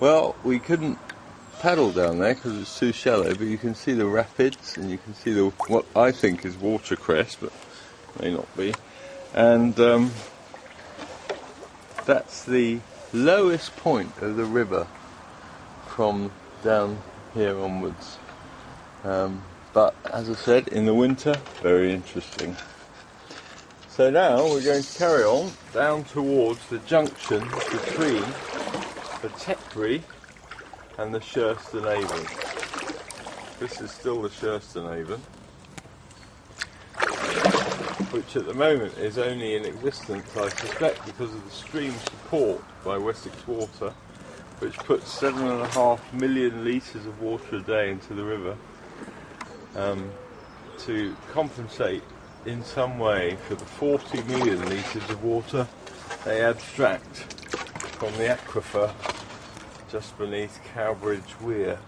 Well, we couldn't paddle down there because it's too shallow, but you can see the rapids and you can see the what I think is watercress, but may not be. And that's the lowest point of the river from down here onwards. But as I said, in the winter, very interesting. So now we're going to carry on down towards the junction between the Tetbury and the Shurston Avon. This is still the Shurston Avon, which at the moment is only in existence, I suspect, because of the stream support by Wessex Water, which puts 7.5 million litres of water a day into the river to compensate in some way for the 40 million litres of water they abstract from the aquifer just beneath Cowbridge Weir.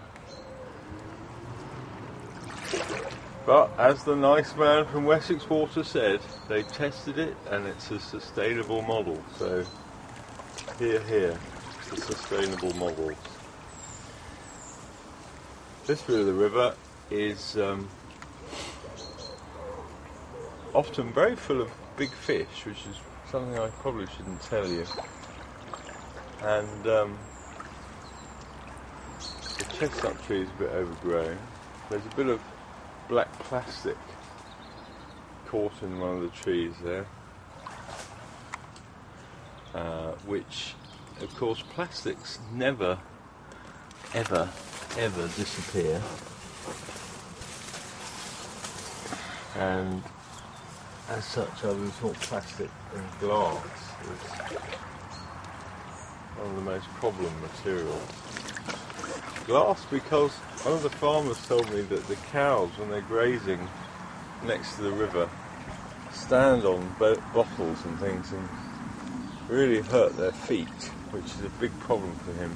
But as the nice man from Wessex Water said, they tested it and it's a sustainable model. So here, it's a sustainable model. This bit of the river is often very full of big fish, which is something I probably shouldn't tell you. And the chestnut tree is a bit overgrown. There's a bit of black plastic caught in one of the trees there, which of course plastics never ever disappear, and as such I would have thought plastic and glass is one of the most problem materials. Glass, because one of the farmers told me that the cows, when they're grazing next to the river, stand on bottles and things and really hurt their feet, which is a big problem for him.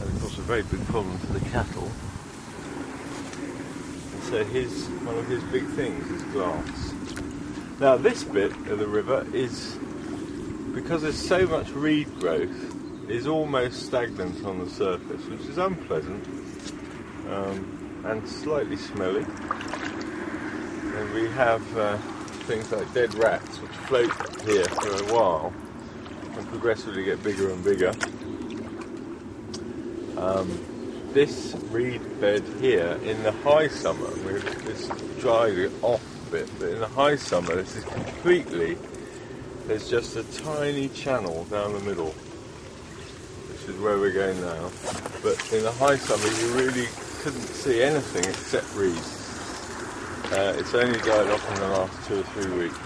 And of course a very big problem for the cattle. And so one of his big things is glass. Now this bit of the river is, because there's so much reed growth, is almost stagnant on the surface, which is unpleasant and slightly smelly. And we have things like dead rats which float here for a while and progressively get bigger and bigger. This reed bed here in the high summer, it's dried it off a bit, but in the high summer this is completely, there's just a tiny channel down the middle, which is where we're going now. But in the high summer you really couldn't see anything except reeds. It's only died off in the last 2 or 3 weeks.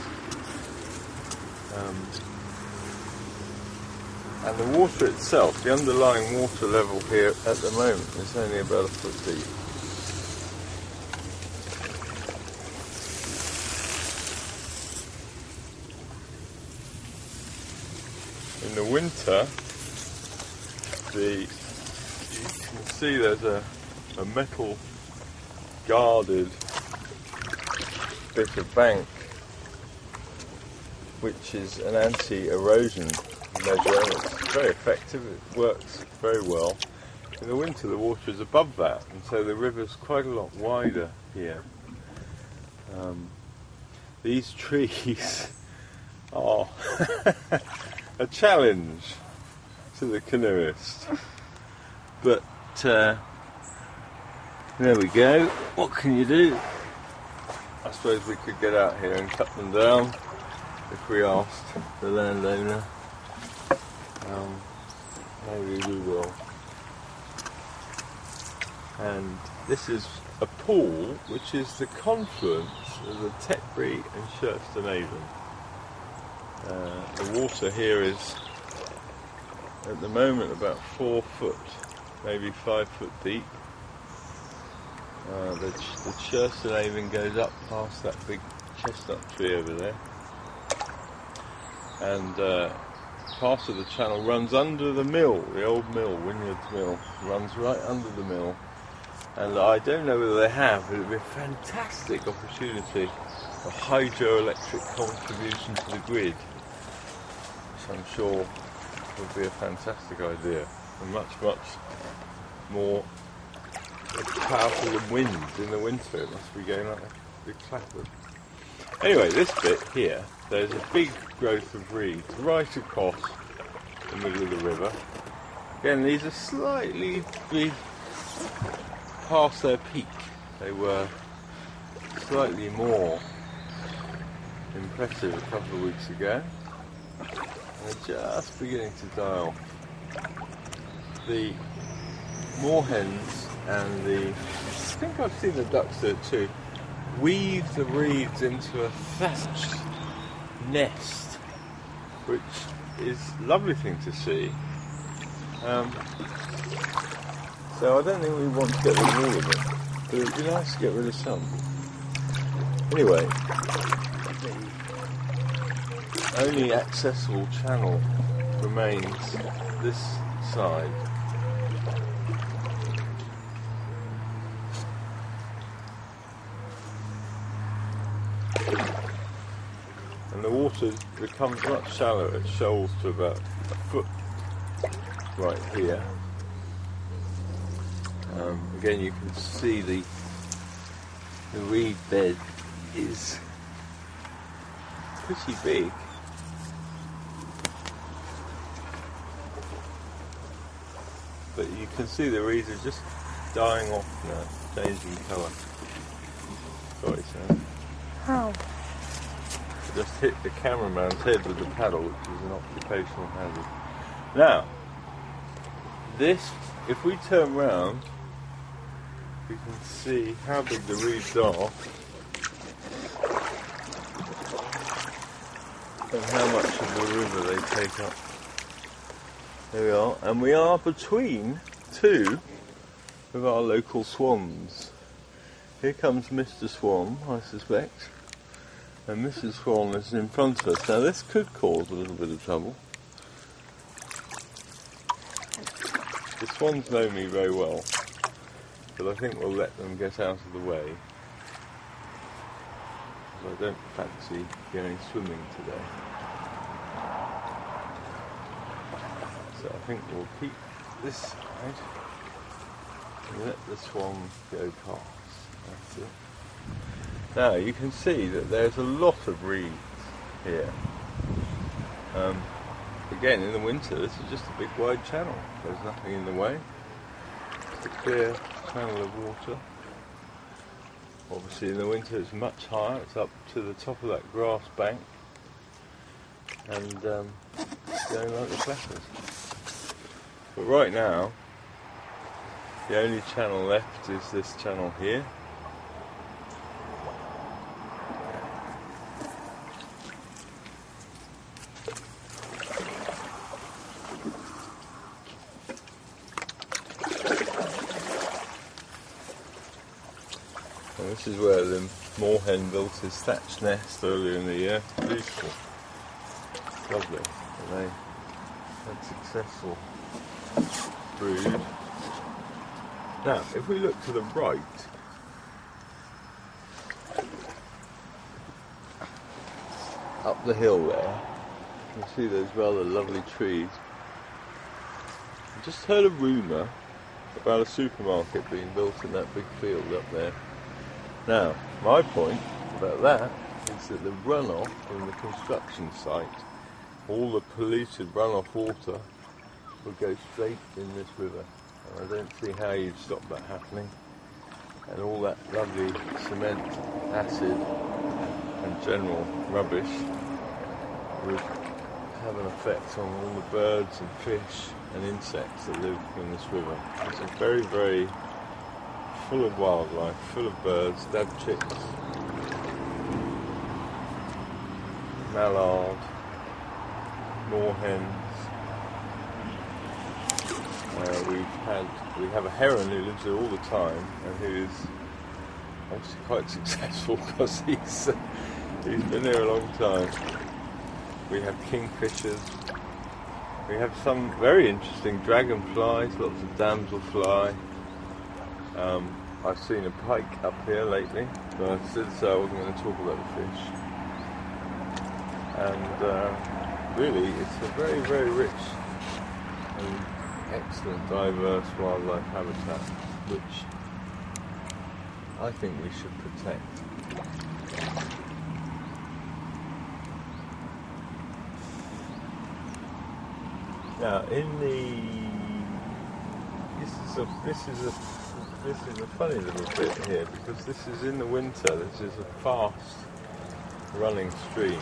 And the water itself, the underlying water level here at the moment is only about a foot deep. In the winter, you can see there's a metal guarded bit of bank which is an anti-erosion measure, and it's very effective, it works very well. In the winter the water is above that, and so the river's quite a lot wider here. These trees are a challenge to the canoeist, but there we go. What can you do? I suppose we could get out here and cut them down if we asked the landowner. Maybe we will. And this is a pool which is the confluence of the Tetbury and Shurston Avon. The water here is at the moment about 4 foot, maybe 5 foot deep. The Shurston Avon goes up past that big chestnut tree over there, and part of the channel runs under the mill, the old mill, Wynyard's Mill, runs right under the mill. And I don't know whether they have, but it would be a fantastic opportunity, a hydroelectric contribution to the grid, which I'm sure would be a fantastic idea, and much, much more powerful than wind in the winter. It must be going like a big clappers. Anyway, this bit here, there's a big growth of reeds right across the middle of the river. Again, these are slightly past their peak. They were slightly more impressive a couple of weeks ago. They're just beginning to die off. The moorhens and I think I've seen the ducks do it too, weave the reeds into a thatched nest, which is a lovely thing to see. So I don't think we want to get rid of all of it, but it'd be nice to get rid of some. Anyway, the only accessible channel remains this side. And the water becomes much shallower. It shoals to about a foot right here. Again, you can see the reed bed is pretty big. But you can see the reeds are just dying off now, changing colour. Sorry, Sam. How? I just hit the cameraman's head with the paddle, which is an occupational hazard. Now, this, if we turn round, we can see how big the reeds are and how much of the river they take up. There we are, and we are between two of our local swans. Here comes Mr. Swan, I suspect, and Mrs. Swan is in front of us. Now this could cause a little bit of trouble. The swans know me very well, but I think we'll let them get out of the way, because I don't fancy going swimming today. So I think we'll keep this side and let the swan go past. That's it. Now you can see that there's a lot of reeds here. Again, in the winter, this is just a big wide channel. There's nothing in the way. It's a clear channel of water. Obviously in the winter it's much higher. It's up to the top of that grass bank and going like the clappers. But right now, the only channel left is this channel here. And this is where the moorhen built his thatched nest earlier in the year. Beautiful. Lovely. And they had successful brood. Now, if we look to the right, up the hill there, you can see those rather lovely trees. I just heard a rumour about a supermarket being built in that big field up there. Now, my point about that is that the runoff from the construction site, all the polluted runoff water, would go straight in this river. And I don't see how you'd stop that happening. And all that lovely cement, acid and general rubbish would have an effect on all the birds and fish and insects that live in this river. It's a very, very full of wildlife, full of birds, dab chicks, mallard, moorhens. We have a heron who lives here all the time and who is obviously quite successful because he's been here a long time. We have kingfishers. We have some very interesting dragonflies, lots of damselfly. I've seen a pike up here lately, but I said so I wasn't going to talk about the fish. And really, it's a very, very rich an excellent diverse wildlife habitat, which I think we should protect. Now, this is a funny little bit here, because this is in the winter. This is a fast running stream,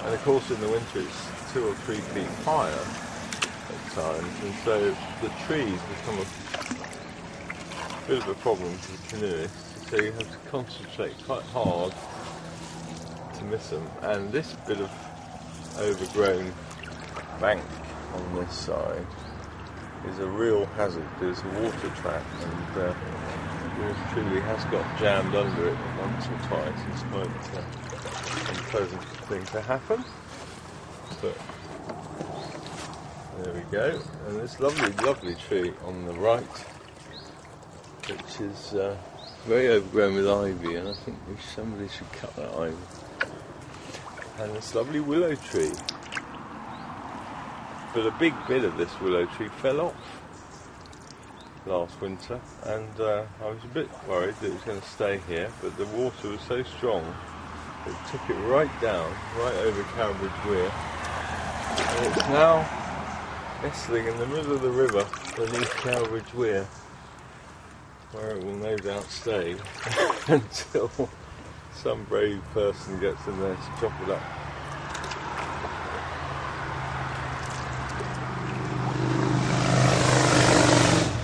and of course in the winter it's 2 or 3 feet higher at times, and so the trees become a bit of a problem for the canoeists, so you have to concentrate quite hard to miss them. And this bit of overgrown bank on this side is a real hazard. There's a water trap, and yours truly has got jammed under it once or twice. It's quite an unpleasant thing to happen, but there we go. And this lovely tree on the right, which is very overgrown with ivy, and I think somebody should cut that ivy. And this lovely willow tree. But a big bit of this willow tree fell off last winter, and I was a bit worried that it was going to stay here, but the water was so strong it took it right down, right over Cowbridge Weir, and it's now nestling in the middle of the river beneath Cowbridge Weir, where it will no doubt stay until some brave person gets in there to chop it up.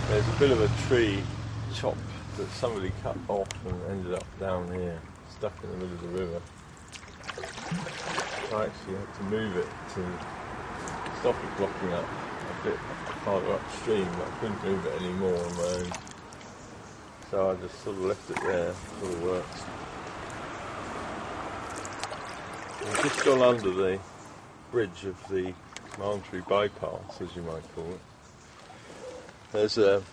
There's a bit of a tree chop that somebody cut off and ended up down here, stuck in the middle of the river. I actually had to move it to stop it blocking up a bit farther upstream, but I couldn't move it anymore on my own. So I just sort of left it there for the works. I've just gone under the bridge of the Malmesbury bypass, as you might call it. There's a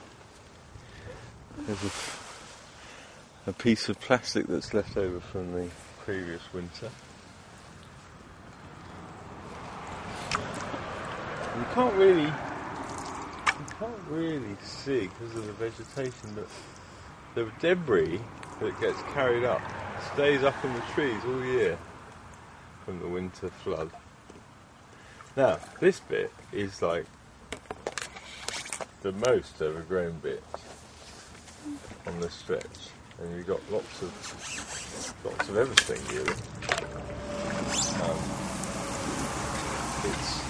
piece of plastic that's left over from the previous winter. You can't really see because of the vegetation, but the debris that gets carried up stays up in the trees all year from the winter flood. Now, this bit is like the most overgrown bit on this stretch, and you've got lots of everything really. It's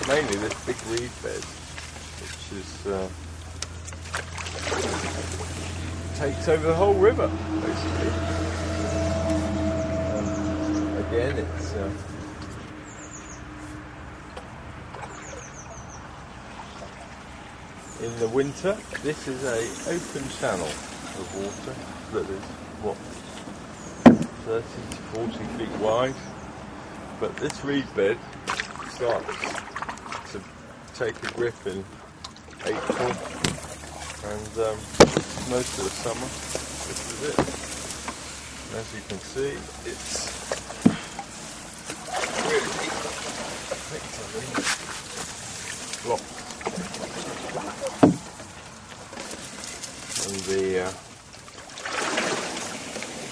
mainly this big reed bed, which is takes over the whole river basically. Again, it's in the winter, this is an open channel of water that is, 30 to 40 feet wide. But this reed bed starts to take a grip in April, and most of the summer, this is it. And as you can see, it's really effectively blocked. And the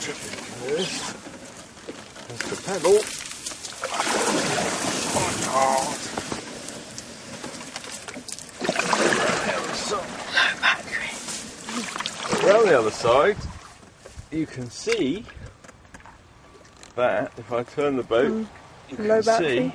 dripping canoeist has to pedal quite hard. Around the other side, you can see that if I turn the boat, you can see